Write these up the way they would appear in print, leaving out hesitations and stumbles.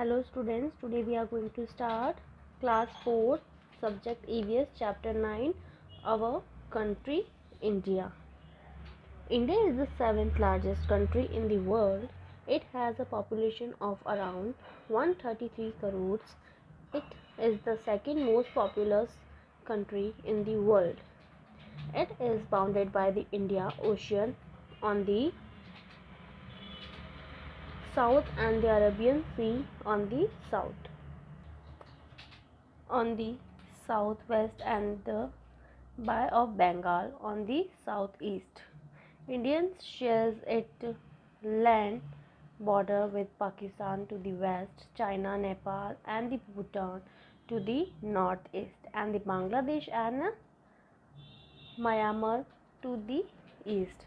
Hello students, today we are going to start class 4 subject EVS chapter 9 our country India. India is the 7th largest country in the world. It has a population of around 133 crores. It is the second most populous country in the world. It is bounded by the Indian Ocean on the south and the Arabian Sea on the south. On the southwest and the Bay of Bengal on the southeast. India shares its land border with Pakistan to the west, China, Nepal and the Bhutan to the northeast, and the Bangladesh and Myanmar to the east.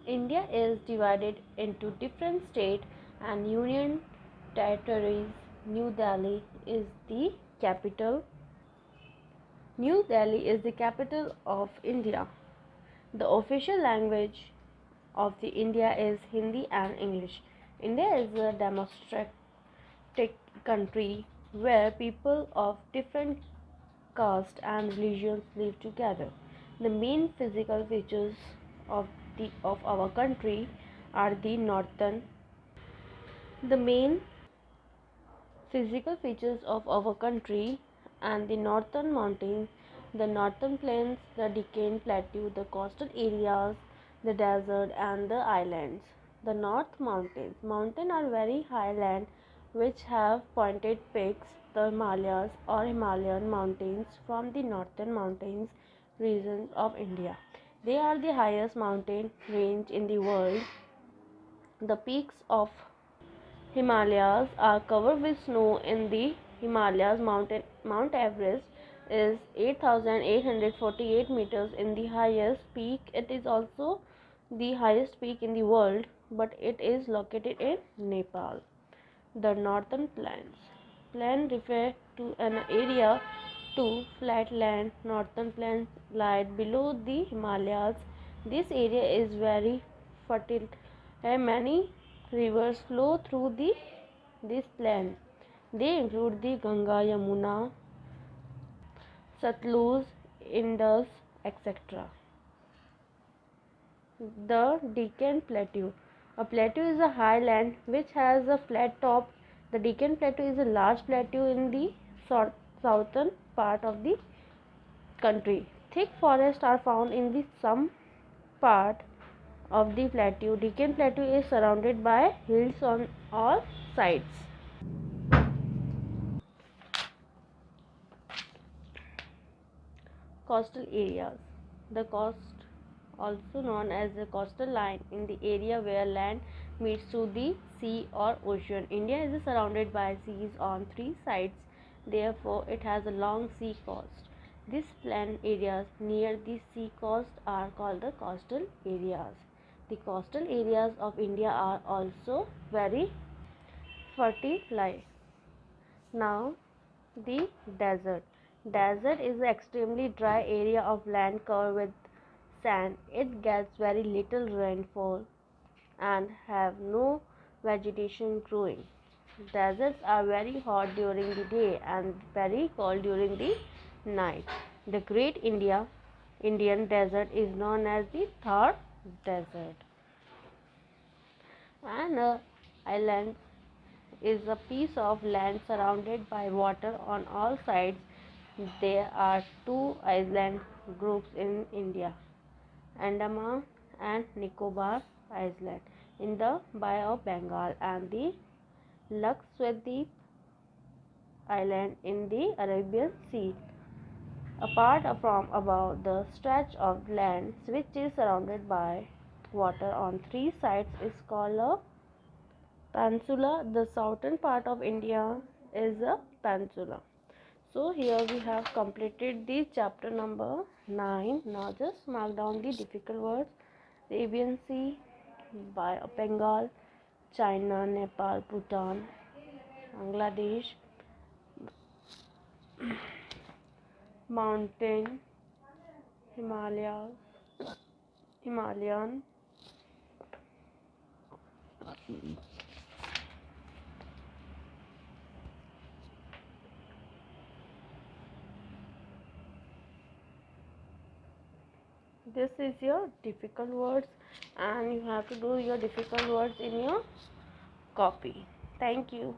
India is divided into different states and union territories. New Delhi is the capital. New Delhi is the capital of India. The official language of the India is Hindi and English. India is a democratic country where people of different castes and religions live together. The main physical features of our country are the main physical features of our country and the northern mountains, the northern plains, the Deccan Plateau, the coastal areas, the desert and the islands. The North Mountains. Mountains are very high land which have pointed peaks, the Himalayas or Himalayan mountains from the northern mountains regions of India. They are the highest mountain range in the world. The peaks of Himalayas are covered with snow in the Himalayas. Mount Everest is 8,848 meters in the highest peak. It is also the highest peak in the world, but it is located in Nepal. The Northern Plains. Plain refer to an area to flatland. Northern plains lie below the Himalayas. This area is very fertile and many rivers flow through this plain. They include the Ganga, Yamuna, Satluj, Indus, etc. The Deccan Plateau. A plateau is a highland which has a flat top. The Deccan Plateau is a large plateau in the southern part of the country. Thick forests are found in the some part of the plateau. Deccan Plateau is surrounded by hills on all sides. Coastal areas. The coast, also known as the coastal line, in the area where land meets to the sea or ocean. India is surrounded by seas on three sides, therefore it has a long sea coast. These plain areas near the sea coast are called the coastal areas. The coastal areas of India are also very fertile. Now, the desert. Desert is an extremely dry area of land covered with sand. It gets very little rainfall and have no vegetation growing. Deserts are very hot during the day and very cold during the night. The Great Indian Desert is known as the Thar Desert. An island is a piece of land surrounded by water on all sides. There are two island groups in India, Andaman and Nicobar Island in the Bay of Bengal and the Lakshadweep Island in the Arabian Sea. Apart from above, the stretch of land which is surrounded by water on three sides is called a peninsula. The southern part of India is a peninsula. So here we have completed the chapter number 9. Now just mark down the difficult words. Arabian Sea, Bay of Bengal, China, Nepal, Bhutan, Bangladesh, mountain, Himalayas, Himalayan, This is your difficult words, and you have to do your difficult words in your copy. Thank you.